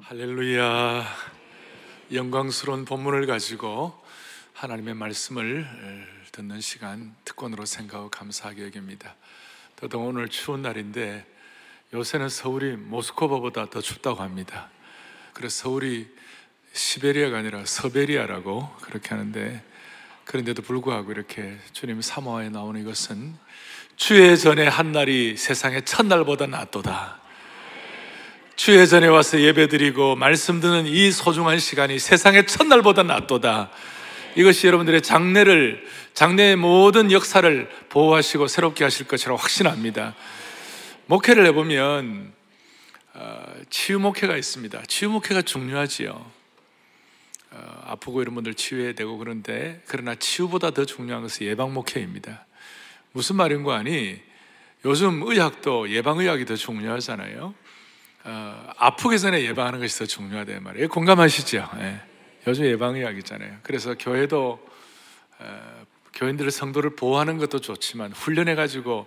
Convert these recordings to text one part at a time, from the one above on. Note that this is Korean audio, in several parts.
할렐루야. 영광스러운 본문을 가지고 하나님의 말씀을 듣는 시간, 특권으로 생각하고 감사하게 여깁니다. 더더 오늘 추운 날인데 요새는 서울이 모스크바보다 더 춥다고 합니다. 그래서 서울이 시베리아가 아니라 서베리아라고 그렇게 하는데, 그런데도 불구하고 이렇게 주님 사모하에 나오는 이것은 주의 전에 한 날이 세상의 첫날보다 낫도다. 주의 전에 와서 예배드리고 말씀 듣는 이 소중한 시간이 세상의 첫날보다 낫도다. 이것이 여러분들의 장래의 모든 역사를 보호하시고 새롭게 하실 것이라고 확신합니다. 목회를 해보면 치유 목회가 있습니다. 치유 목회가 중요하지요. 아프고 이런 분들 치유해야 되고, 그러나 치유보다 더 중요한 것은 예방 목회입니다. 무슨 말인고 하니 요즘 의학도 예방의학이 더 중요하잖아요. 아프기 전에 예방하는 것이 더 중요하단 말이에요. 공감하시죠? 네. 요즘 예방의학이잖아요. 그래서 교회도 교인들의 성도를 보호하는 것도 좋지만 훈련해가지고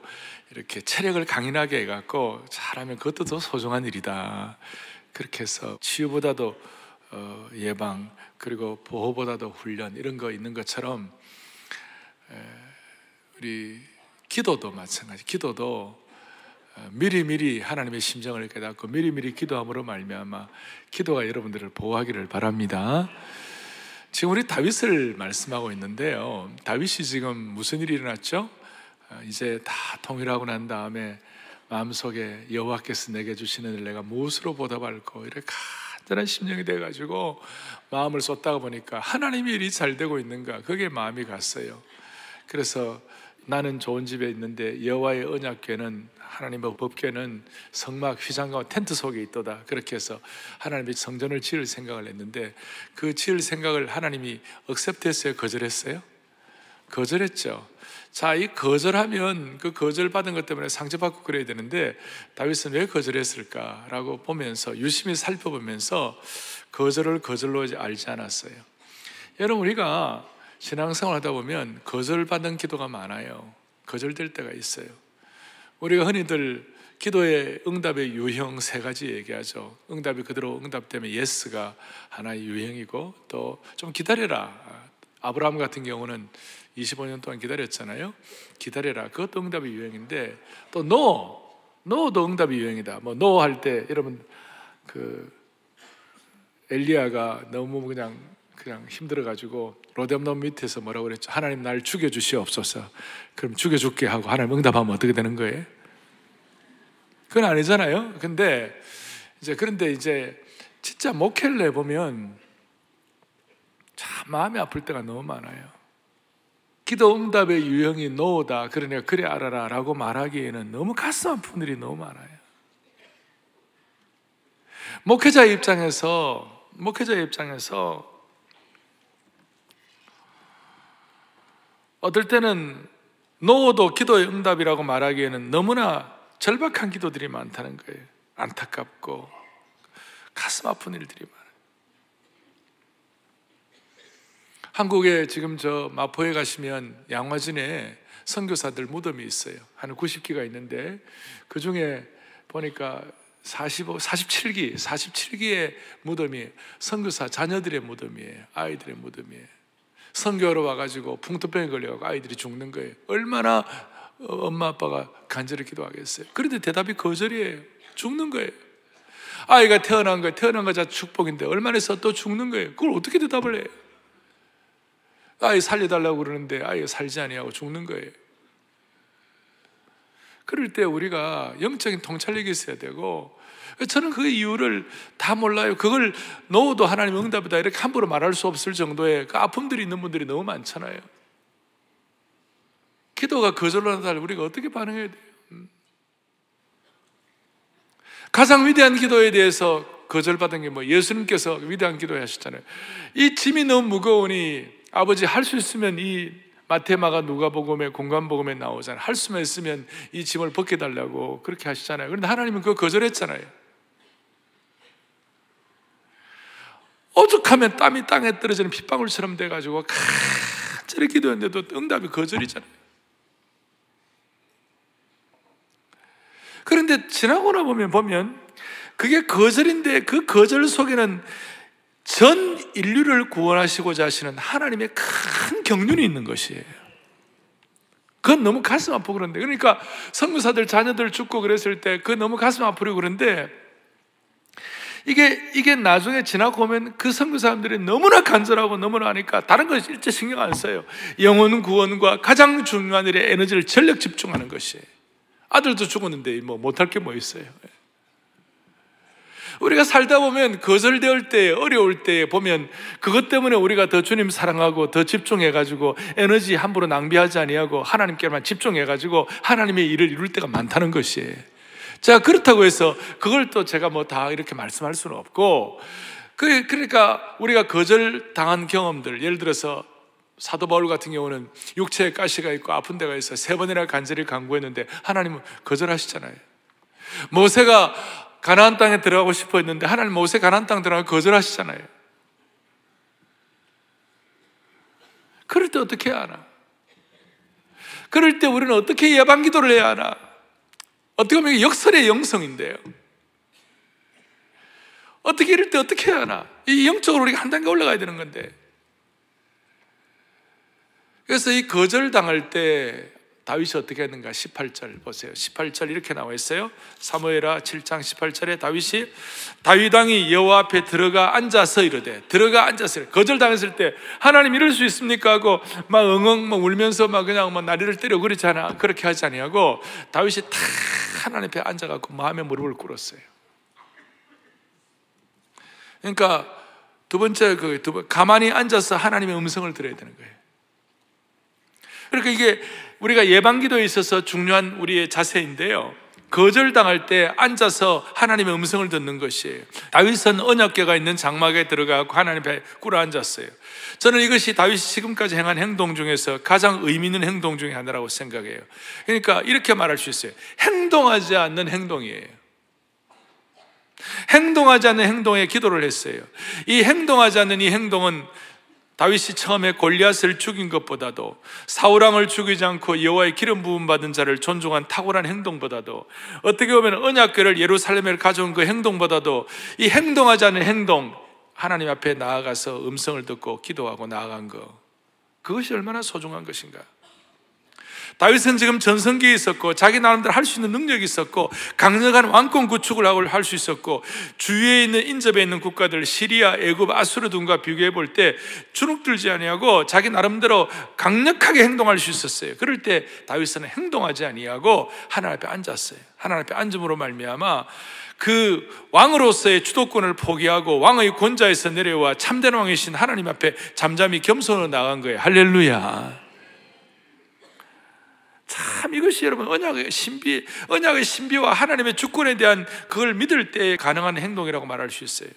이렇게 체력을 강인하게 해갖고 잘하면 그것도 더 소중한 일이다. 그렇게 해서 치유보다도 예방, 그리고 보호보다도 훈련, 이런 거 있는 것처럼 우리 기도도 마찬가지. 기도도 미리미리 하나님의 심정을 깨닫고 미리미리 기도함으로 말미암아 기도가 여러분들을 보호하기를 바랍니다. 지금 우리 다윗을 말씀하고 있는데요, 다윗이 지금 무슨 일이 일어났죠? 이제 다 통일하고 난 다음에 마음속에 여호와께서 내게 주시는 일 내가 무엇으로 보답할까, 이렇게 간절한 심령이 돼가지고 마음을 쏟다가 보니까 하나님의 일이 잘 되고 있는가, 그게 마음이 갔어요. 그래서 나는 좋은 집에 있는데 여호와의 언약궤는, 하나님의 법궤는 성막 휘장과 텐트 속에 있도다. 그렇게 해서 하나님이 성전을 지을 생각을 했는데, 그 지을 생각을 하나님이 억셉트했어요? 거절했어요? 거절했죠. 자, 이 거절하면 그 거절받은 것 때문에 상처받고 그래야 되는데 다윗은 왜 거절했을까라고 보면서, 유심히 살펴보면서 거절을 거절로 알지 않았어요. 여러분, 우리가 신앙생활 하다 보면 거절받은 기도가 많아요. 거절될 때가 있어요. 우리가 흔히들 기도의 응답의 유형 세 가지 얘기하죠. 응답이 그대로 응답되면 예스가 하나의 유형이고, 또 좀 기다려라. 아브라함 같은 경우는 25년 동안 기다렸잖아요. 기다려라, 그것도 응답의 유형인데, 또 노도 응답의 유형이다. 뭐 노 할 때 여러분, 그 엘리야가 너무 그냥 힘들어가지고 로뎀놈 밑에서 뭐라고 그랬죠? 하나님 날 죽여주시옵소서. 그럼 죽여줄게 하고 하나님 응답하면 어떻게 되는 거예요? 그건 아니잖아요. 그런데 이제 진짜 목회를 해보면 참 마음이 아플 때가 너무 많아요. 기도 응답의 유형이 노다, 그러니까 그래 알아라 라고 말하기에는 너무 가슴 아픈 일이 너무 많아요. 목회자의 입장에서 어떨 때는 노도 기도의 응답이라고 말하기에는 너무나 절박한 기도들이 많다는 거예요. 안타깝고 가슴 아픈 일들이 많아요. 한국에 지금 저 마포에 가시면 양화진에 선교사들 무덤이 있어요. 한 90기가 있는데 그 중에 보니까 47기의 무덤이 선교사 자녀들의 무덤이에요. 아이들의 무덤이에요. 선교하러 와가지고 풍토병에 걸려가지고 아이들이 죽는 거예요. 얼마나 엄마 아빠가 간절히 기도하겠어요. 그런데 대답이 거절이에요. 죽는 거예요. 아이가 태어난 거 자체 축복인데 얼마나 해서 또 죽는 거예요. 그걸 어떻게 대답을 해요? 아이 살려달라고 그러는데 아이가 살지 아니하고 죽는 거예요. 그럴 때 우리가 영적인 통찰력이 있어야 되고, 저는 그 이유를 다 몰라요. 그걸 노도 하나님 응답이다 이렇게 함부로 말할 수 없을 정도의 그 아픔들이 있는 분들이 너무 많잖아요. 기도가 거절로 한다 우리가 어떻게 반응해야 돼요? 가장 위대한 기도에 대해서 거절받은 게 뭐, 예수님께서 위대한 기도 하셨잖아요. 이 짐이 너무 무거우니 아버지 할 수 있으면 이 마태, 마가, 누가복음에, 공관복음에 나오잖아요. 할 수만 있으면 이 짐을 벗겨달라고 그렇게 하시잖아요. 그런데 하나님은 그거 거절했잖아요. 오죽하면 땀이 땅에 떨어지는 빗방울처럼 돼가지고 간절히 기도했는데도 응답이 거절이잖아요. 그런데 지나고 나보면 그게 거절인데 그 거절 속에는 전 인류를 구원하시고자 하시는 하나님의 큰 경륜이 있는 것이에요. 그건 너무 가슴 아프고 그런데, 그러니까 선교사들 자녀들 죽고 그랬을 때 그 너무 가슴 아프고 그런데, 이게 나중에 지나고 보면 그 선교사님들이 너무나 간절하고 너무나 하니까 다른 거 일체 신경 안 써요. 영혼 구원과 가장 중요한 일에 에너지를 전력 집중하는 것이에요. 아들도 죽었는데 뭐 못할 게 뭐 있어요. 우리가 살다 보면 거절될 때, 어려울 때 보면 그것 때문에 우리가 더 주님 사랑하고 더 집중해가지고 에너지 함부로 낭비하지 아니하고 하나님께만 집중해가지고 하나님의 일을 이룰 때가 많다는 것이에요. 자, 그렇다고 해서 그걸 또 제가 뭐 다 이렇게 말씀할 수는 없고, 그러니까 우리가 거절당한 경험들, 예를 들어서 사도 바울 같은 경우는 육체에 가시가 있고 아픈 데가 있어 3번이나 간절히 간구했는데 하나님은 거절하시잖아요. 모세가 가나안 땅에 들어가고 싶어 했는데 하나님 모세 가나안 땅 들어가고 거절하시잖아요. 그럴 때 어떻게 해야 하나? 그럴 때 우리는 어떻게 예방 기도를 해야 하나? 어떻게 보면 이게 역설의 영성인데요. 어떻게 이럴 때 어떻게 해야 하나? 이 영적으로 우리가 한 단계 올라가야 되는 건데. 그래서 이 거절당할 때 다윗이 어떻게 했는가? 18절 보세요. 18절 이렇게 나와 있어요. 사무엘하 7장 18절에 다윗 왕이 여호와 앞에 들어가 앉아서 이르되, 들어가 앉아서 거절당했을 때 하나님 이럴 수 있습니까? 하고 막 엉엉 막 울면서 막 그냥 막 나리를 때려 그러잖아. 그렇게 하지 아니하고 다윗이 탁 하나님 앞에 앉아갖고 마음에 무릎을 꿇었어요. 그러니까 두 번째 가만히 앉아서 하나님의 음성을 들어야 되는 거예요. 그러니까 이게 우리가 예방기도에 있어서 중요한 우리의 자세인데요, 거절당할 때 앉아서 하나님의 음성을 듣는 것이에요. 다윗은 언약궤가 있는 장막에 들어가고 하나님 앞에 꿇어 앉았어요. 저는 이것이 다윗이 지금까지 행한 행동 중에서 가장 의미 있는 행동 중에 하나라고 생각해요. 그러니까 이렇게 말할 수 있어요. 행동하지 않는 행동이에요. 행동하지 않는 행동에 기도를 했어요. 이 행동하지 않는 이 행동은 다윗이 처음에 골리앗을 죽인 것보다도, 사울왕을 죽이지 않고 여호와의 기름 부음 받은 자를 존중한 탁월한 행동보다도, 어떻게 보면 언약궤를 예루살렘에 가져온 그 행동보다도 이 행동하지 않는 행동, 하나님 앞에 나아가서 음성을 듣고 기도하고 나아간 것, 그것이 얼마나 소중한 것인가. 다윗은 지금 전성기에 있었고 자기 나름대로 할 수 있는 능력이 있었고 강력한 왕권 구축을 하고 할 수 있었고, 주위에 있는 인접해 있는 국가들 시리아, 애굽, 아수르 등과 비교해 볼 때 주눅들지 아니하고 자기 나름대로 강력하게 행동할 수 있었어요. 그럴 때 다윗은 행동하지 아니하고 하나님 앞에 앉았어요. 하나님 앞에 앉음으로 말미암아 그 왕으로서의 주도권을 포기하고 왕의 권좌에서 내려와 참된 왕이신 하나님 앞에 잠잠히 겸손으로 나간 거예요. 할렐루야. 참 이것이 여러분 언약의 신비와 하나님의 주권에 대한 그걸 믿을 때 가능한 행동이라고 말할 수 있어요.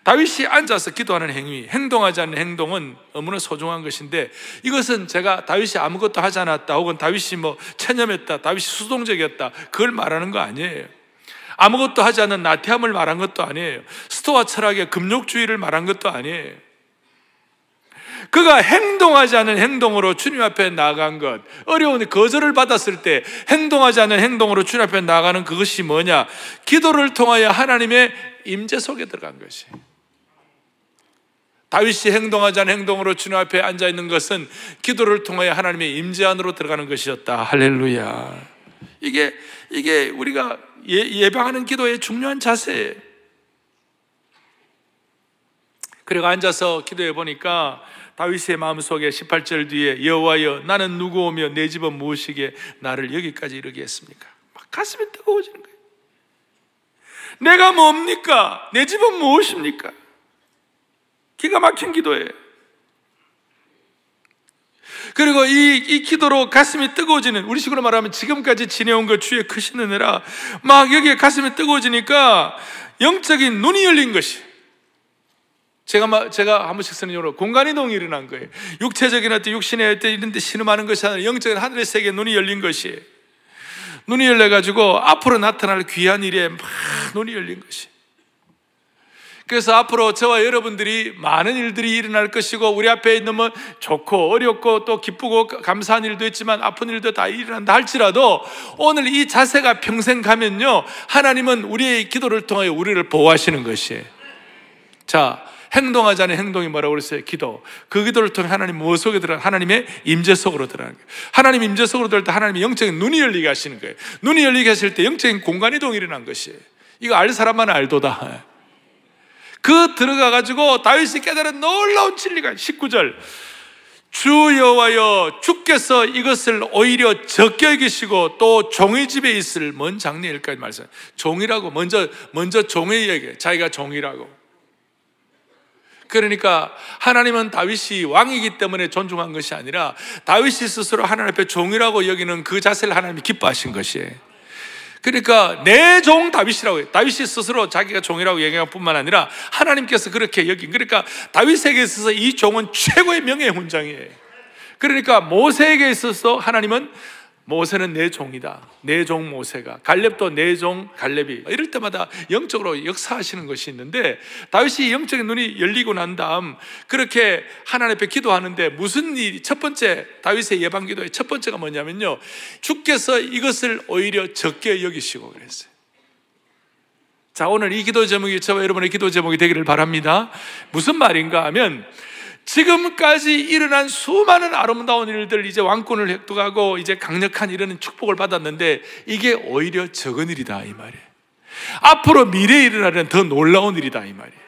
다윗이 앉아서 기도하는 행위, 행동하지 않는 행동은 너무나 소중한 것인데, 이것은 제가 다윗이 아무것도 하지 않았다 혹은 다윗이 뭐 체념했다, 다윗이 수동적이었다, 그걸 말하는 거 아니에요. 아무것도 하지 않는 나태함을 말한 것도 아니에요. 스토아 철학의 금욕주의를 말한 것도 아니에요. 그가 행동하지 않은 행동으로 주님 앞에 나아간 것, 어려운 거절을 받았을 때 행동하지 않는 행동으로 주님 앞에 나아가는 그것이 뭐냐? 기도를 통하여 하나님의 임재 속에 들어간 것이. 다윗이 행동하지 않은 행동으로 주님 앞에 앉아있는 것은 기도를 통하여 하나님의 임재 안으로 들어가는 것이었다. 할렐루야. 이게 우리가 예방하는 기도의 중요한 자세예요. 그리고 앉아서 기도해 보니까 다윗의 마음속에 18절 뒤에 여호와여 나는 누구오며 내 집은 무엇이기에 나를 여기까지 이르게 했습니까? 막 가슴이 뜨거워지는 거예요. 내가 뭡니까? 내 집은 무엇입니까? 기가 막힌 기도예요. 그리고 이 기도로 가슴이 뜨거워지는, 우리 식으로 말하면 지금까지 지내온 것 주의 크신 은혜라 막 여기에 가슴이 뜨거워지니까 영적인 눈이 열린 것이, 제가 한 번씩 쓰는 용어로 공간이동이 일어난 거예요. 육체적인 어떤 육신의 어떤 이런 데 신음하는 것이 아니라 영적인 하늘의 세계에 눈이 열린 것이, 눈이 열려가지고 앞으로 나타날 귀한 일에 막 눈이 열린 것이. 그래서 앞으로 저와 여러분들이 많은 일들이 일어날 것이고, 우리 앞에 있는 뭐 좋고 어렵고 또 기쁘고 감사한 일도 있지만 아픈 일도 다 일어난다 할지라도, 오늘 이 자세가 평생 가면요, 하나님은 우리의 기도를 통하여 우리를 보호하시는 것이에요. 자, 행동하지 않은 행동이 뭐라고 그랬어요? 기도. 그 기도를 통해 하나님 무엇 속에 들어가? 하나님의 임재 속으로 들어가는 거예요. 하나님 임재 속으로 들어갈 때 하나님의 영적인 눈이 열리게 하시는 거예요. 눈이 열리게 하실 때 영적인 공간 이동이 일어난 것이에요. 이거 알 사람만 알도다. 그 들어가가지고 다윗이 깨달은 놀라운 진리가 19절, 주 여호와여, 주께서 이것을 오히려 적게 여기시고 또 종의 집에 있을 먼 장래일까지 말씀. 종이라고 먼저 종의 얘기, 자기가 종이라고. 그러니까 하나님은 다윗이 왕이기 때문에 존중한 것이 아니라 다윗이 스스로 하나님 앞에 종이라고 여기는 그 자세를 하나님이 기뻐하신 것이에요. 그러니까 내 종 다윗이라고 해요. 다윗이 스스로 자기가 종이라고 얘기할 뿐만 아니라 하나님께서 그렇게 여긴, 그러니까 다윗에게 있어서 이 종은 최고의 명예의 훈장이에요. 그러니까 모세에게 있어서 하나님은, 모세는 내 종이다, 내 종 모세가, 갈렙도 내 종 갈렙이, 이럴 때마다 영적으로 역사하시는 것이 있는데, 다윗이 영적인 눈이 열리고 난 다음 그렇게 하나님 앞에 기도하는데 무슨 일이, 첫 번째 다윗의 예방 기도의 첫 번째가 뭐냐면요, 주께서 이것을 오히려 적게 여기시고 그랬어요. 자, 오늘 이 기도 제목이 저와 여러분의 기도 제목이 되기를 바랍니다. 무슨 말인가 하면, 지금까지 일어난 수많은 아름다운 일들, 이제 왕권을 획득하고 이제 강력한 이런 축복을 받았는데 이게 오히려 적은 일이다 이 말이에요. 앞으로 미래에 일어나는 더 놀라운 일이다 이 말이에요.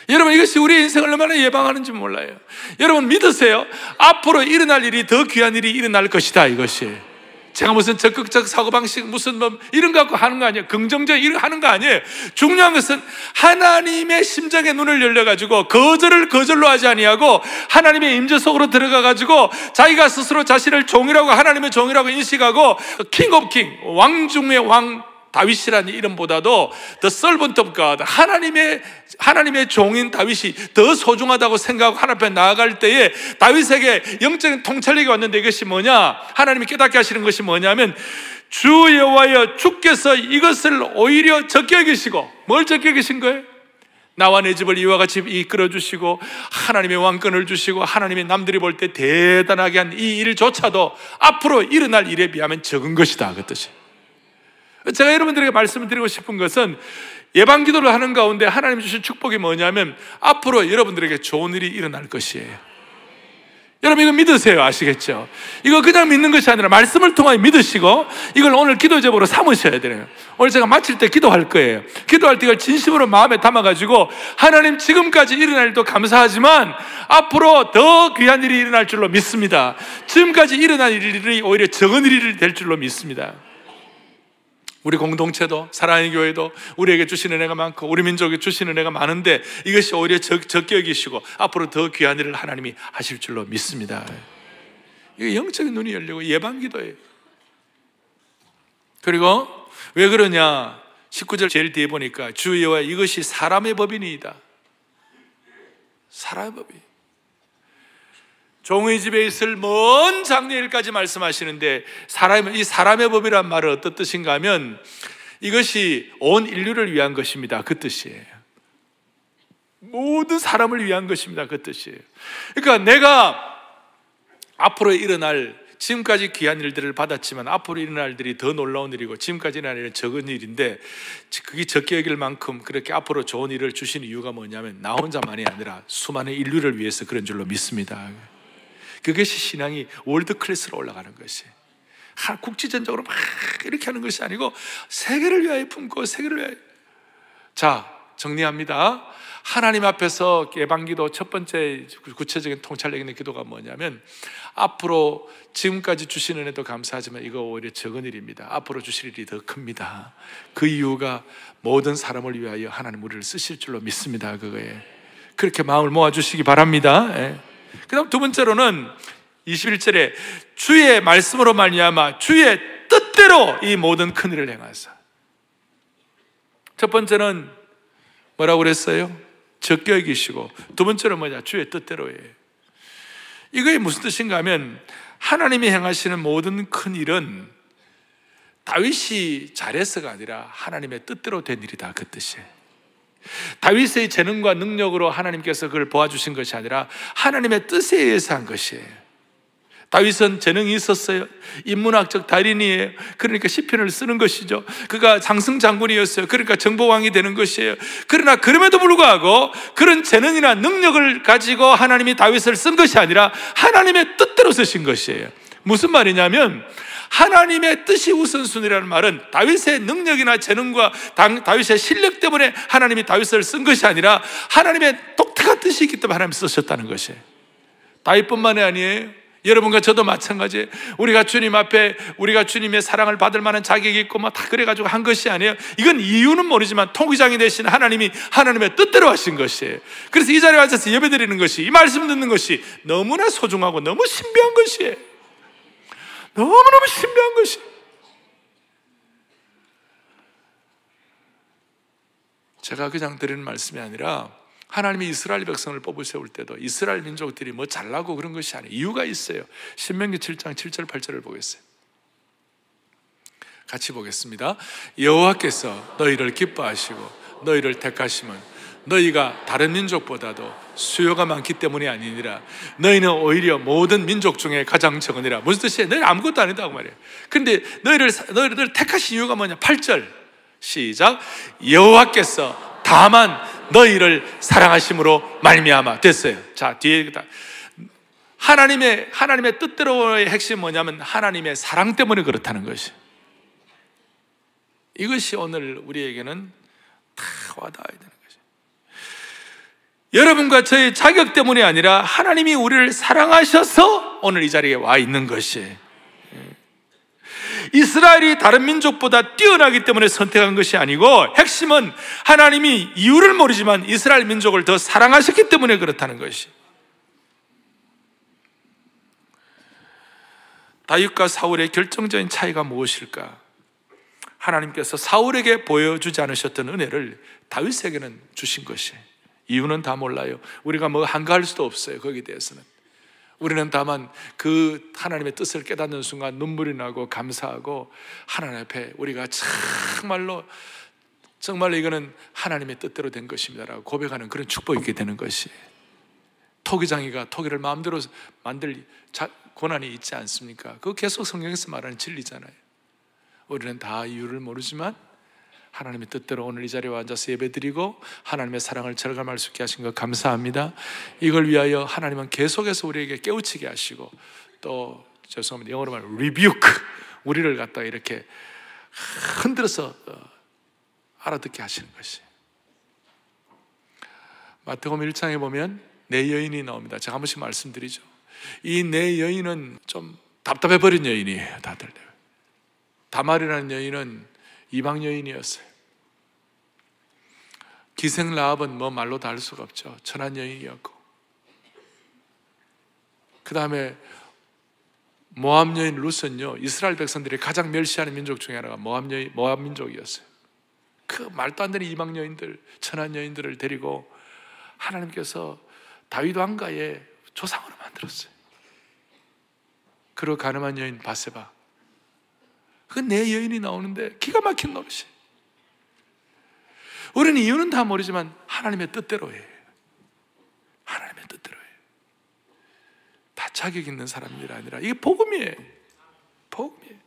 여러분, 이것이 우리의 인생을 얼마나 예방하는지 몰라요. 여러분 믿으세요. 앞으로 일어날 일이 더 귀한 일이 일어날 것이다 이것이에요. 제가 무슨 적극적 사고방식 무슨 뭐 이런 거 갖고 하는 거 아니에요. 긍정적 이런 거 하는 거 아니에요. 중요한 것은 하나님의 심장의 눈을 열려가지고 거절을 거절로 하지 아니하고 하나님의 임재 속으로 들어가가지고 자기가 스스로 자신을 종이라고, 하나님의 종이라고 인식하고, 킹 오브 킹, 왕 중의 왕 다윗이라는 이름보다도 The servant of God, 하나님의 종인 다윗이 더 소중하다고 생각하고 하나님 앞에 나아갈 때에 다윗에게 영적인 통찰력이 왔는데, 이것이 뭐냐, 하나님이 깨닫게 하시는 것이 뭐냐면, 주 여호와여, 주께서 이것을 오히려 적게 여기시고, 뭘 적게 여기신 거예요? 나와 내 집을 이와 같이 이끌어 주시고 하나님의 왕권을 주시고 하나님의 남들이 볼 때 대단하게 한 이 일조차도 앞으로 일어날 일에 비하면 적은 것이다, 그 뜻이. 제가 여러분들에게 말씀을 드리고 싶은 것은, 예방기도를 하는 가운데 하나님 주신 축복이 뭐냐면 앞으로 여러분들에게 좋은 일이 일어날 것이에요. 여러분 이거 믿으세요. 아시겠죠? 이거 그냥 믿는 것이 아니라 말씀을 통하여 믿으시고 이걸 오늘 기도 제목으로 삼으셔야 돼요. 오늘 제가 마칠 때 기도할 거예요. 기도할 때 이걸 진심으로 마음에 담아가지고, 하나님 지금까지 일어날 일도 감사하지만 앞으로 더 귀한 일이 일어날 줄로 믿습니다. 지금까지 일어난 일이 오히려 적은 일이 될 줄로 믿습니다. 우리 공동체도, 사랑의 교회도 우리에게 주시는 은혜가 많고 우리 민족에 주시는 은혜가 많은데 이것이 오히려 적게 여기시고 앞으로 더 귀한 일을 하나님이 하실 줄로 믿습니다. 이게 영적인 눈이 열리고 예방기도예요. 그리고 왜 그러냐, 19절 제일 뒤에 보니까 주 여호와 이것이 사람의 법이니이다. 사람의 법이. 종의 집에 있을 먼 장래일까지 말씀하시는데, 이 사람의 법이란 말은 어떤 뜻인가 하면 이것이 온 인류를 위한 것입니다, 그 뜻이에요. 모든 사람을 위한 것입니다, 그 뜻이에요. 그러니까 내가 앞으로 일어날, 지금까지 귀한 일들을 받았지만 앞으로 일어날 일들이 더 놀라운 일이고 지금까지 일어날 일은 적은 일인데, 그게 적게 여길 만큼 그렇게 앞으로 좋은 일을 주신 이유가 뭐냐면 나 혼자만이 아니라 수많은 인류를 위해서 그런 줄로 믿습니다. 그것이 신앙이 월드 클래스로 올라가는 것이, 국지전적으로 막 이렇게 하는 것이 아니고 세계를 위하여 품고 세계를 위하여. 자, 정리합니다. 하나님 앞에서 예방기도 첫 번째 구체적인 통찰력 있는 기도가 뭐냐면, 앞으로 지금까지 주신 은혜도 감사하지만 이거 오히려 적은 일입니다. 앞으로 주실 일이 더 큽니다. 그 이유가 모든 사람을 위하여 하나님 우리를 쓰실 줄로 믿습니다. 그거에 그렇게 마음을 모아주시기 바랍니다. 그 다음 두 번째로는 21절에 주의 말씀으로 말미암아 주의 뜻대로 이 모든 큰일을 행하사. 첫 번째는 뭐라고 그랬어요? 적게 여기시고, 두 번째는 뭐냐? 주의 뜻대로예요. 이거의 무슨 뜻인가 하면, 하나님이 행하시는 모든 큰일은 다윗이 잘해서가 아니라 하나님의 뜻대로 된 일이다, 그 뜻이에요. 다윗의 재능과 능력으로 하나님께서 그걸 도와주신 것이 아니라 하나님의 뜻에 의해서 한 것이에요. 다윗은 재능이 있었어요. 인문학적 달인이에요. 그러니까 시편을 쓰는 것이죠. 그가 장승 장군이었어요. 그러니까 정보왕이 되는 것이에요. 그러나 그럼에도 불구하고 그런 재능이나 능력을 가지고 하나님이 다윗을 쓴 것이 아니라 하나님의 뜻대로 쓰신 것이에요. 무슨 말이냐면 하나님의 뜻이 우선순위라는 말은 다윗의 능력이나 재능과 다윗의 실력 때문에 하나님이 다윗을 쓴 것이 아니라 하나님의 독특한 뜻이 있기 때문에 하나님이 쓰셨다는 것이에요. 다윗뿐만이 아니에요. 여러분과 저도 마찬가지예요. 우리가 주님 앞에 우리가 주님의 사랑을 받을 만한 자격이 있고 뭐 다 그래가지고 한 것이 아니에요. 이건 이유는 모르지만 통기장이 되신 하나님이 하나님의 뜻대로 하신 것이에요. 그래서 이 자리에 앉아서 예배드리는 것이, 이 말씀 듣는 것이 너무나 소중하고 너무 신비한 것이에요. 너무너무 신비한 것이에요. 제가 그냥 드리는 말씀이 아니라 하나님이 이스라엘 백성을 뽑아 세울 때도 이스라엘 민족들이 뭐 잘나고 그런 것이 아니에요. 이유가 있어요. 신명기 7장 7절 8절을 보겠어요. 같이 보겠습니다. 여호와께서 너희를 기뻐하시고 너희를 택하심은 너희가 다른 민족보다도 수요가 많기 때문이 아니니라. 너희는 오히려 모든 민족 중에 가장 적으니라. 무슨 뜻이에요? 너희는 아무것도 아니다고 말이에요. 그런데 너희를 택하신 이유가 뭐냐? 8절 시작. 여호와께서 다만 너희를 사랑하심으로 말미암아. 됐어요. 자, 뒤에 하나님의 뜻대로의 핵심이 뭐냐면 하나님의 사랑 때문에 그렇다는 것이. 이것이 오늘 우리에게는 다 와닿아야 되는 것이. 여러분과 저의 자격 때문이 아니라 하나님이 우리를 사랑하셔서 오늘 이 자리에 와 있는 것이. 이스라엘이 다른 민족보다 뛰어나기 때문에 선택한 것이 아니고 핵심은 하나님이 이유를 모르지만 이스라엘 민족을 더 사랑하셨기 때문에 그렇다는 것이. 다윗과 사울의 결정적인 차이가 무엇일까? 하나님께서 사울에게 보여주지 않으셨던 은혜를 다윗에게는 주신 것이. 이유는 다 몰라요. 우리가 뭐 한가할 수도 없어요. 거기에 대해서는. 우리는 다만 그 하나님의 뜻을 깨닫는 순간 눈물이 나고 감사하고 하나님 앞에 우리가 정말로 이거는 하나님의 뜻대로 된 것입니다라고 고백하는 그런 축복이 있게 되는 것이. 토기장이가 토기를 마음대로 만들 권한이 있지 않습니까? 그거 계속 성경에서 말하는 진리잖아요. 우리는 다 이유를 모르지만 하나님의 뜻대로 오늘 이 자리에 앉아서 예배드리고 하나님의 사랑을 절감할 수 있게 하신 것 감사합니다. 이걸 위하여 하나님은 계속해서 우리에게 깨우치게 하시고 또 죄송합니다. 영어로 말하면 rebuke, 우리를 갖다가 이렇게 흔들어서 알아듣게 하시는 것이. 마태복음 1장에 보면 네 여인이 나옵니다. 제가 한 번씩 말씀드리죠. 이 네 여인은 좀 답답해버린 여인이에요. 다들. 다말이라는 여인은 이방 여인이었어요. 기생 라합은 뭐 말로 다 할 수가 없죠. 천한 여인이었고, 그 다음에 모압 여인 룻은요, 이스라엘 백성들이 가장 멸시하는 민족 중에 하나가 모압 민족이었어요. 그 말도 안 되는 이방 여인들, 천한 여인들을 데리고 하나님께서 다윗 왕가의 조상으로 만들었어요. 그리고 가늠한 여인 바세바, 그 네 여인이 나오는데 기가 막힌 노릇이. 우리는 이유는 다 모르지만 하나님의 뜻대로 해. 하나님의 뜻대로 해. 다 자격 있는 사람들이 아니라 이게 복음이에요. 복음이에요.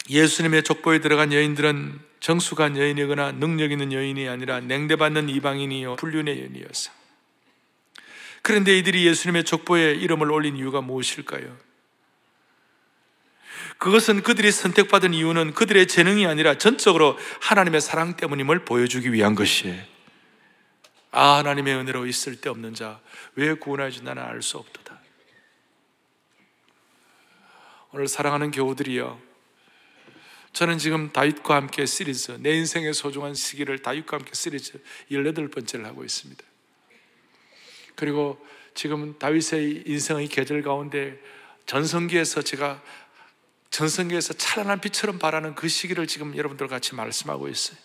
예수님의 족보에 들어간 여인들은 정숙한 여인이거나 능력 있는 여인이 아니라 냉대받는 이방인이요 불륜의 여인이었어. 그런데 이들이 예수님의 족보에 이름을 올린 이유가 무엇일까요? 그것은 그들이 선택받은 이유는 그들의 재능이 아니라 전적으로 하나님의 사랑 때문임을 보여주기 위한 것이에요. 아, 하나님의 은혜로 있을 데 없는 자 왜 구원하여 주나 나는 알 수 없도다. 오늘 사랑하는 교우들이여, 저는 지금 다윗과 함께 시리즈, 내 인생의 소중한 시기를 다윗과 함께 시리즈 18번째를 하고 있습니다. 그리고 지금 다윗의 인생의 계절 가운데 전성기에서 찬란한 빛처럼 발하는 그 시기를 지금 여러분들과 같이 말씀하고 있어요.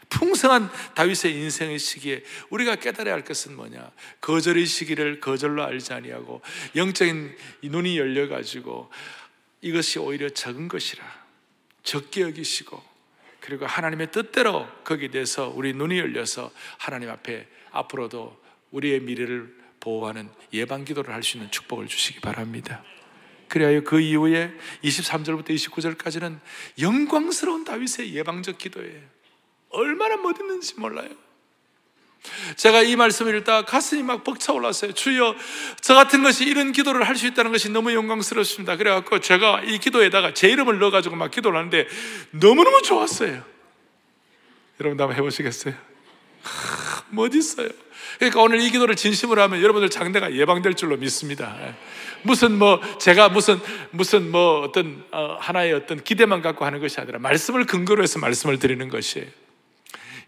풍성한 다윗의 인생의 시기에 우리가 깨달아야 할 것은 뭐냐? 거절의 시기를 거절로 알지 아니하고 영적인 눈이 열려가지고 이것이 오히려 적은 것이라, 적게 여기시고, 그리고 하나님의 뜻대로 거기에 대해서 우리 눈이 열려서 하나님 앞에 앞으로도 우리의 미래를 보호하는 예방 기도를 할 수 있는 축복을 주시기 바랍니다. 그래야 그 이후에 23절부터 29절까지는 영광스러운 다윗의 예방적 기도예요. 얼마나 멋있는지 몰라요. 제가 이 말씀을 읽다가 가슴이 막 벅차올랐어요. 주여, 저 같은 것이 이런 기도를 할 수 있다는 것이 너무 영광스럽습니다. 그래갖고 제가 이 기도에다가 제 이름을 넣어가지고 막 기도를 하는데 너무너무 좋았어요. 여러분도 한번 해보시겠어요? 멋있어요. 그러니까 오늘 이 기도를 진심으로 하면 여러분들 장래가 예방될 줄로 믿습니다. 제가 무슨 어떤 하나의 어떤 기대만 갖고 하는 것이 아니라 말씀을 근거로 해서 말씀을 드리는 것이에요.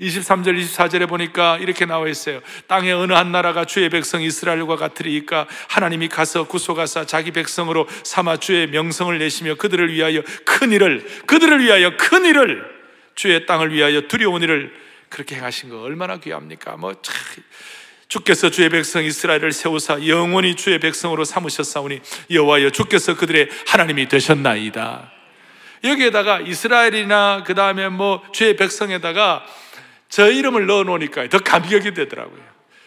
23절, 24절에 보니까 이렇게 나와 있어요. 땅의 어느 한 나라가 주의 백성 이스라엘과 같으리이까 하나님이 가서 구속하사 자기 백성으로 삼아 주의 명성을 내시며 그들을 위하여 큰 일을 주의 땅을 위하여 두려운 일을 그렇게 행하신 거 얼마나 귀합니까? 주께서 주의 백성 이스라엘을 세우사 영원히 주의 백성으로 삼으셨사오니 여호와여 주께서 그들의 하나님이 되셨나이다. 여기에다가 이스라엘이나 그 다음에 주의 백성에다가 저 이름을 넣어 놓으니까 더 감격이 되더라고요.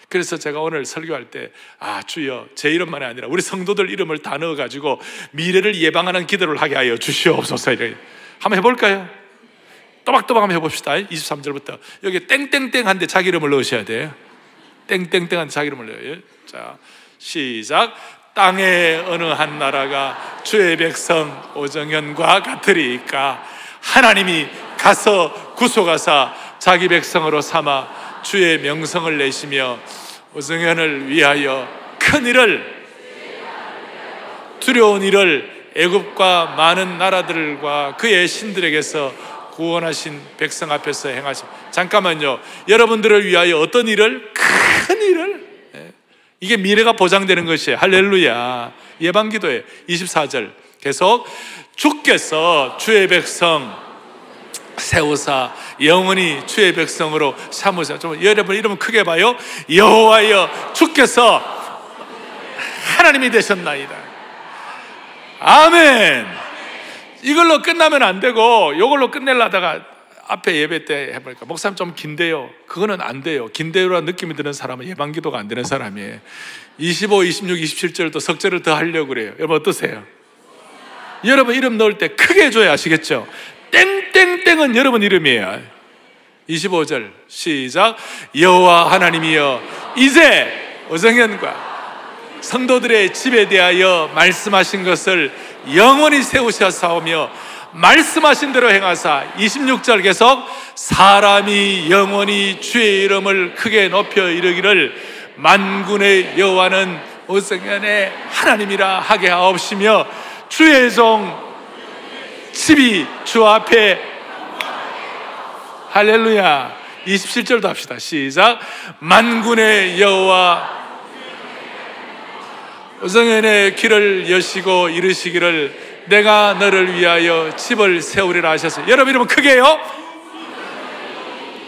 그래서 제가 오늘 설교할 때 주여, 제 이름만이 아니라 우리 성도들 이름을 다 넣어가지고 미래를 예방하는 기도를 하게 하여 주시옵소서. 이렇게 한번 해볼까요? 또박또박 한번 해봅시다. 23절부터 여기 땡땡땡 한데 자기 이름을 넣으셔야 돼요. 땡땡땡 한데 자기 이름을 넣어요. 자, 시작. 땅의 어느 한 나라가 주의 백성 오정현과 같으리이까 하나님이 가서 구속하사 자기 백성으로 삼아 주의 명성을 내시며 오정현을 위하여 큰 일을, 두려운 일을 애굽과 많은 나라들과 그의 신들에게서 구원하신 백성 앞에서 행하심. 잠깐만요. 여러분들을 위하여 어떤 일을? 큰 일을. 이게 미래가 보장되는 것이에요. 할렐루야. 예방기도예요. 24절 계속 주께서 주의 백성 세우사 영원히 주의 백성으로 삼으사. 좀 여러분 이러면 크게 봐요. 여호와여 주께서 하나님이 되셨나이다. 아멘. 이걸로 끝나면 안 되고 이걸로 끝내려다가 앞에 예배 때 해보니까 목사님 좀 긴데요. 그거는 안 돼요. 긴데요라는 느낌이 드는 사람은 예방기도가 안 되는 사람이에요. 25, 26, 27절도 석절을 더 하려고 그래요. 여러분 어떠세요? 여러분 이름 넣을 때 크게 해줘야 아시겠죠? 땡땡땡은 여러분 이름이에요. 25절 시작. 여호와 하나님이여 이제 오정현과 성도들의 집에 대하여 말씀하신 것을 영원히 세우셨사오며 말씀하신 대로 행하사. 26절 계속 사람이 영원히 주의 이름을 크게 높여 이르기를 만군의 여호와는 오정현의 하나님이라 하게 하옵시며 주의 종 집이 주 앞에. 할렐루야. 27절도 합시다. 시작. 만군의 여호와 오정현의 길을 여시고 이르시기를 내가 너를 위하여 집을 세우리라 하셨어요. 여러분 이러면 크게 해요.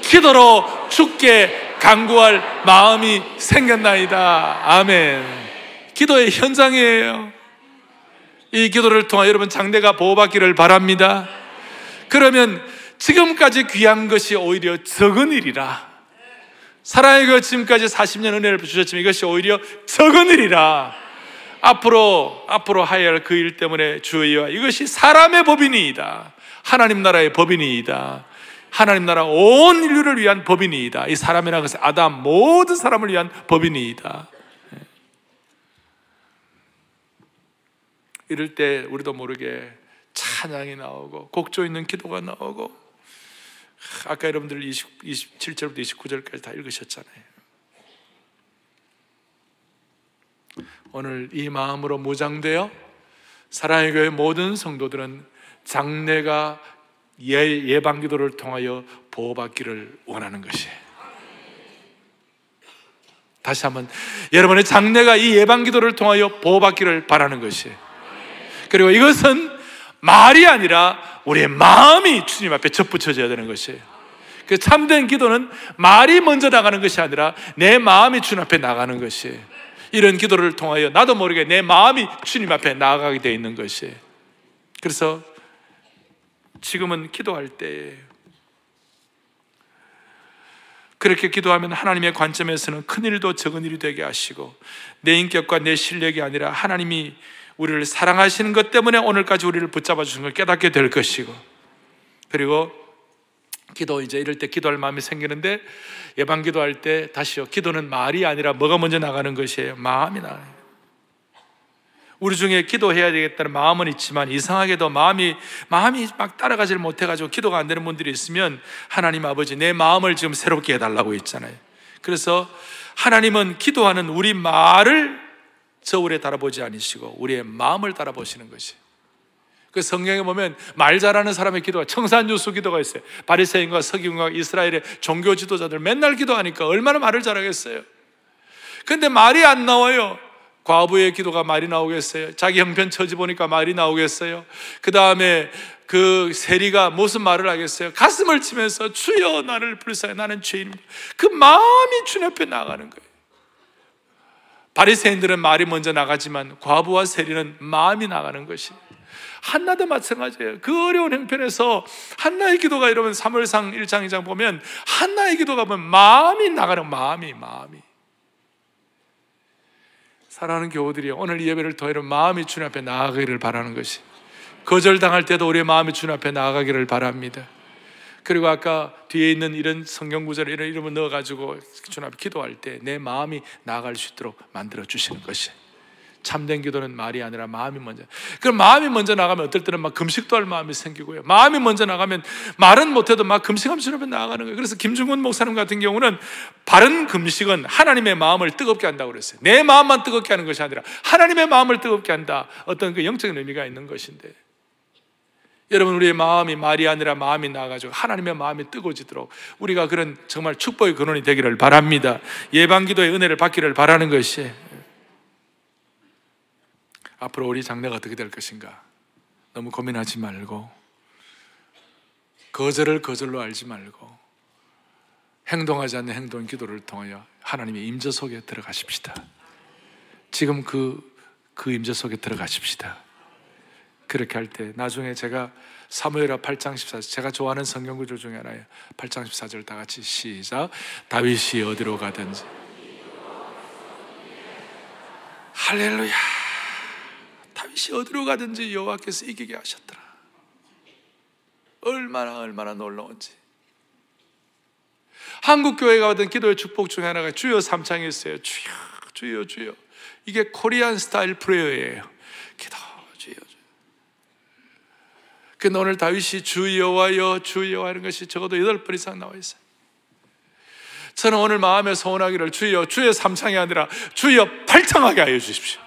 기도로 주께 간구할 마음이 생겼나이다. 아멘. 기도의 현장이에요. 이 기도를 통해 여러분 장래가 보호받기를 바랍니다. 그러면 지금까지 귀한 것이 오히려 적은 일이라. 사랑의 지금까지 40년 은혜를 주셨지만 이것이 오히려 적은 일이라. 앞으로 하여야 할 그 일 때문에 주의와 이것이 사람의 법이니이다. 하나님 나라의 법이니이다. 하나님 나라 온 인류를 위한 법이니이다. 이 사람이라는 것은 아담 모든 사람을 위한 법이니이다. 이럴 때 우리도 모르게 찬양이 나오고 곡조 있는 기도가 나오고. 아까 여러분들 27절부터 29절까지 다 읽으셨잖아요. 오늘 이 마음으로 무장되어 사랑의 교회 모든 성도들은 장래가 예방기도를 통하여 보호받기를 원하는 것이에요. 다시 한번 여러분의 장래가 이 예방기도를 통하여 보호받기를 바라는 것이에요. 그리고 이것은 말이 아니라 우리의 마음이 주님 앞에 접붙여져야 되는 것이에요. 그 참된 기도는 말이 먼저 나가는 것이 아니라 내 마음이 주님 앞에 나가는 것이에요. 이런 기도를 통하여 나도 모르게 내 마음이 주님 앞에 나아가게 되어 있는 것이에요. 그래서 지금은 기도할 때예요. 그렇게 기도하면 하나님의 관점에서는 큰 일도 적은 일이 되게 하시고, 내 인격과 내 실력이 아니라 하나님이 우리를 사랑하시는 것 때문에 오늘까지 우리를 붙잡아 주신 걸 깨닫게 될 것이고, 그리고 기도, 이제 이럴 때 기도할 마음이 생기는데, 예방 기도할 때 다시요, 기도는 말이 아니라 뭐가 먼저 나가는 것이에요? 마음이 나가는 거예요. 우리 중에 기도해야 되겠다는 마음은 있지만 이상하게도 마음이 막 따라가질 못해가지고 기도가 안 되는 분들이 있으면, 하나님 아버지, 내 마음을 지금 새롭게 해달라고 했잖아요. 그래서 하나님은 기도하는 우리 말을 저울에 달아보지 않으시고 우리의 마음을 달아보시는 것이. 그 성경에 보면 말 잘하는 사람의 기도가, 청산유수 기도가 있어요. 바리새인과 서기관과 이스라엘의 종교 지도자들 맨날 기도하니까 얼마나 말을 잘하겠어요. 근데 말이 안 나와요. 과부의 기도가 말이 나오겠어요? 자기 형편 처지 보니까 말이 나오겠어요? 그 다음에 그 세리가 무슨 말을 하겠어요? 가슴을 치면서 주여 나를 불쌍해, 나는 죄인입니다. 그 마음이 주님 앞에 나가는 거예요. 바리새인들은 말이 먼저 나가지만 과부와 세리는 마음이 나가는 것이. 한나도 마찬가지예요. 그 어려운 형편에서 한나의 기도가, 여러분 사무엘상 1장 2장 보면 한나의 기도가 보면 마음이 나가는, 마음이. 사랑하는 교우들이 오늘 이 예배를 통해 마음이 주님 앞에 나아가기를 바라는 것이, 거절당할 때도 우리의 마음이 주님 앞에 나아가기를 바랍니다. 그리고 아까 뒤에 있는 이런 성경 구절을 이런 이름을 넣어가지고 주님 앞에 기도할 때 내 마음이 나아갈 수 있도록 만들어 주시는 것이, 참된 기도는 말이 아니라 마음이 먼저. 그럼 마음이 먼저 나가면 어떨 때는 막 금식도 할 마음이 생기고요, 마음이 먼저 나가면 말은 못해도 막 금식하면서 주님 앞에 나아가는 거예요. 그래서 김중근 목사님 같은 경우는 바른 금식은 하나님의 마음을 뜨겁게 한다고 그랬어요. 내 마음만 뜨겁게 하는 것이 아니라 하나님의 마음을 뜨겁게 한다, 어떤 그 영적인 의미가 있는 것인데, 여러분 우리의 마음이 말이 아니라 마음이 나아가지고 하나님의 마음이 뜨거워지도록 우리가 그런 정말 축복의 근원이 되기를 바랍니다. 예방기도의 은혜를 받기를 바라는 것이. 앞으로 우리 장래가 어떻게 될 것인가 너무 고민하지 말고, 거절을 거절로 알지 말고, 행동하지 않는 행동 기도를 통하여 하나님의 임재 속에 들어가십시다. 지금 그 임재 속에 들어가십시다. 그렇게 할 때 나중에 제가 사무엘하 8장 14절, 제가 좋아하는 성경 구절 중에 하나예요. 8장 14절 다 같이 시작. 다윗이 어디로 가든지. 할렐루야. 다윗이 어디로 가든지 여호와께서 이기게 하셨더라. 얼마나 놀라운지. 한국 교회가 받은 기도의 축복 중에 하나가 주여 삼창이 있어요. 주여. 이게 코리안 스타일 프레어예요. 기도 주여. 근데 오늘 다윗이 주여와여 하는 것이 적어도 8번 이상 나와 있어요. 저는 오늘 마음에 소원하기를 주여, 주여 삼창이 아니라 주여 팔창하게 하여 주십시오.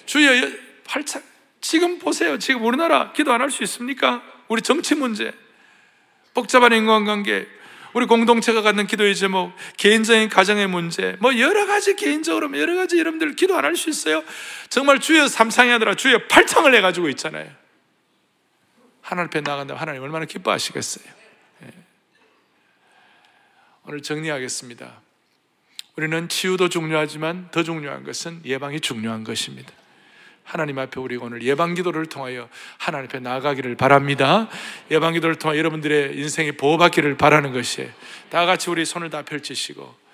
주여 팔창. 지금 보세요. 지금 우리나라 기도 안 할 수 있습니까? 우리 정치 문제, 복잡한 인간관계, 우리 공동체가 갖는 기도의 제목, 개인적인 가정의 문제, 뭐 여러 가지, 개인적으로 여러 가지 여러분들 기도 안 할 수 있어요? 정말 주여 삼창이 아니라 주여 팔창을 해가지고 있잖아요. 하나님 앞에 나간다면 하나님 얼마나 기뻐하시겠어요. 오늘 정리하겠습니다. 우리는 치유도 중요하지만 더 중요한 것은 예방이 중요한 것입니다. 하나님 앞에 우리가 오늘 예방기도를 통하여 하나님 앞에 나아가기를 바랍니다. 예방기도를 통하여 여러분들의 인생이 보호받기를 바라는 것이에요. 다 같이 우리 손을 다 펼치시고,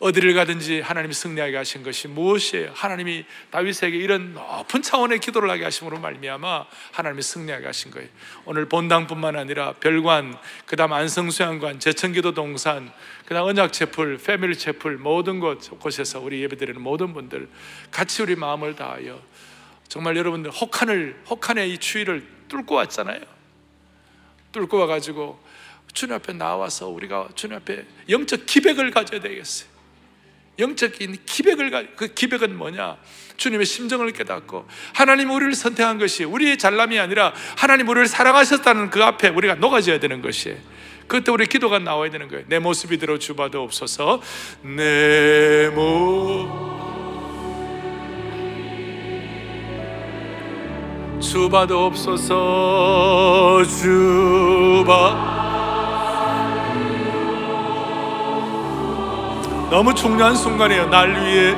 어디를 가든지 하나님이 승리하게 하신 것이 무엇이에요? 하나님이 다윗에게 이런 높은 차원의 기도를 하게 하심으로 말미암아 하나님이 승리하게 하신 거예요. 오늘 본당뿐만 아니라 별관, 그 다음 안성수양관, 제천기도 동산, 그 다음 언약채플, 패밀리채플, 모든 곳에서 우리 예배드리는 모든 분들 같이 우리 마음을 다하여 정말 여러분들 혹한의 이 추위를 뚫고 왔잖아요. 뚫고 와가지고 주님 앞에 나와서 우리가 주님 앞에 영적 기백을 가져야 되겠어요. 영적인 기백을 그 기백은 뭐냐? 주님의 심정을 깨닫고 하나님 우리를 선택한 것이 우리의 잘남이 아니라 하나님 우리를 사랑하셨다는 그 앞에 우리가 녹아져야 되는 것이에요. 그때 우리 기도가 나와야 되는 거예요. 내 모습 이대로 주봐도 없어서 내 주봐도 없어서 주봐. 너무 중요한 순간이에요. 날 위해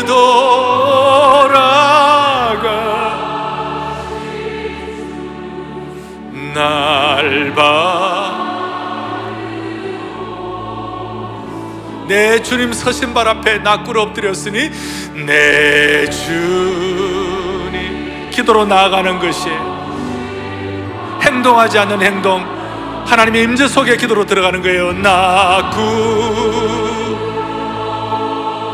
돌아가 내 주님 서신 발 앞에 나 꿇어 엎드렸으니 내 주님. 기도로 나아가는 것이 행동하지 않는 행동, 하나님의 임재 속에 기도로 들어가는 거예요.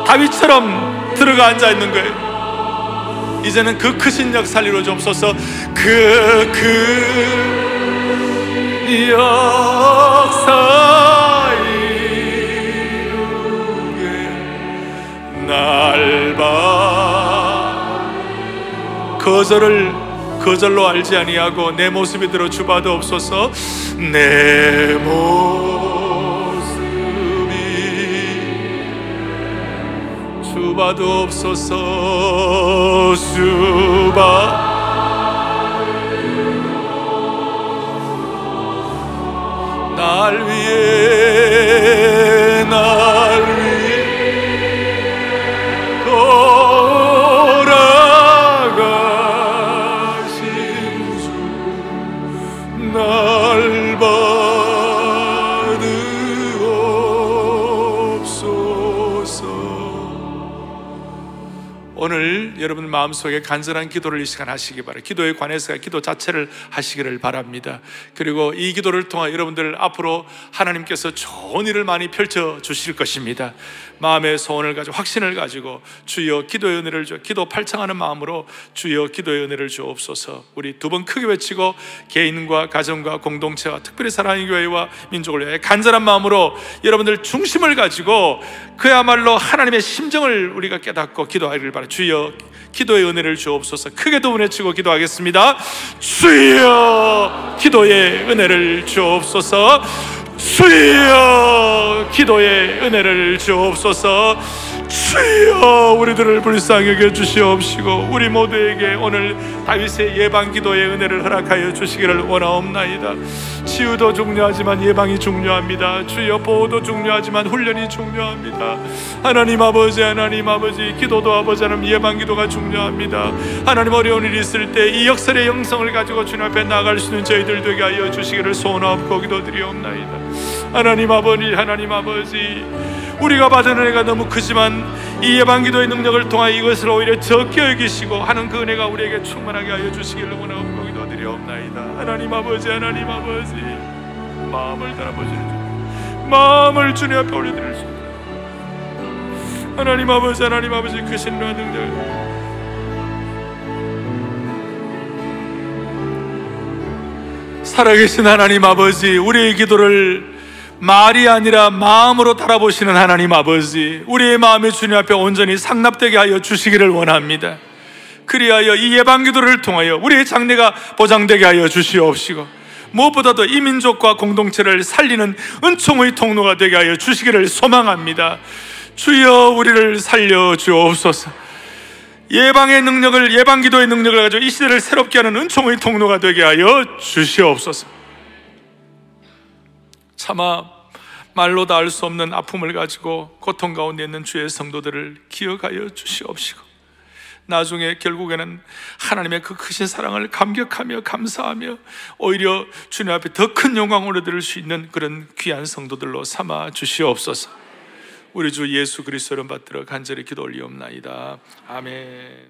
다윗처럼 들어가 앉아 있는 거예요. 이제는 그 크신 역사를 이루어 주옵소서. 그 역사 이루게 날 봐. 거절로 알지 아니하고 내 모습이 들어 주받아옵소서. 내 모습이 주받아옵소서. 날 위해 돌아가신 주 날 받으옵소서. 오늘 여러분 마음속에 간절한 기도를 이 시간 하시기 바랍니다. 기도에 관해서 기도 자체를 하시기를 바랍니다. 그리고 이 기도를 통해 여러분들 앞으로 하나님께서 좋은 일을 많이 펼쳐 주실 것입니다. 마음의 소원을 가지고 확신을 가지고 주여 기도의 은혜를 주, 기도 팔창하는 마음으로 주여 기도의 은혜를 주옵소서. 우리 두 번 크게 외치고 개인과 가정과 공동체와 특별히 사랑의 교회와 민족을 위해 간절한 마음으로 여러분들 중심을 가지고 그야말로 하나님의 심정을 우리가 깨닫고 기도하기를 바랍니다. 주여 기도의 은혜를 주옵소서. 크게 두 번 외치고 기도하겠습니다. 주여 기도의 은혜를 주옵소서. 주여 기도의 은혜를 주옵소서. 주여 우리들을 불쌍히 여겨 주시옵시고 우리 모두에게 오늘 다윗의 예방 기도의 은혜를 허락하여 주시기를 원하옵나이다. 치유도 중요하지만 예방이 중요합니다. 주여 보호도 중요하지만 훈련이 중요합니다. 하나님 아버지, 기도도 아버지 하나님 예방 기도가 중요합니다. 하나님 어려운 일이 있을 때 이 역설의 영성을 가지고 주님 앞에 나아갈 수 있는 저희들 되게 하여 주시기를 소원하옵고 기도드리옵나이다. 하나님 아버지, 우리가 받은 은혜가 너무 크지만 이 예방기도의 능력을 통하여 이것을 오히려 적게 여기시고 하는 그 은혜가 우리에게 충만하게 하여 주시기를 원하옵고 기도드리옵나이다. 하나님 아버지, 마음을 달아보시는 마음을 주님 앞에 올려드릴 수 있다. 하나님 아버지 크신 능력, 살아계신 하나님 아버지, 우리의 기도를 말이 아니라 마음으로 달아보시는 하나님 아버지, 우리의 마음이 주님 앞에 온전히 상납되게 하여 주시기를 원합니다. 그리하여 이 예방기도를 통하여 우리의 장래가 보장되게 하여 주시옵시고 무엇보다도 이 민족과 공동체를 살리는 은총의 통로가 되게 하여 주시기를 소망합니다. 주여 우리를 살려 주옵소서. 예방의 능력을, 예방기도의 능력을 가지고 이 시대를 새롭게 하는 은총의 통로가 되게 하여 주시옵소서. 차마 말로 다 알 수 없는 아픔을 가지고 고통 가운데 있는 주의 성도들을 기억하여 주시옵시고 나중에 결국에는 하나님의 그 크신 사랑을 감격하며 감사하며 오히려 주님 앞에 더 큰 영광을 얻을 수 있는 그런 귀한 성도들로 삼아 주시옵소서. 우리 주 예수 그리스도를 받들어 간절히 기도 올리옵나이다. 아멘.